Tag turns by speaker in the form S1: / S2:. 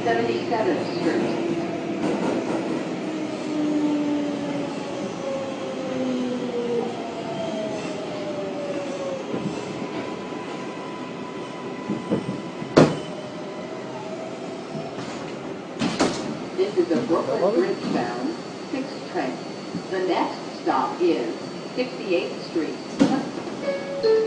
S1: 77th Street. This is a Brooklyn Bridge bound 6th train. The next stop is 68th Street.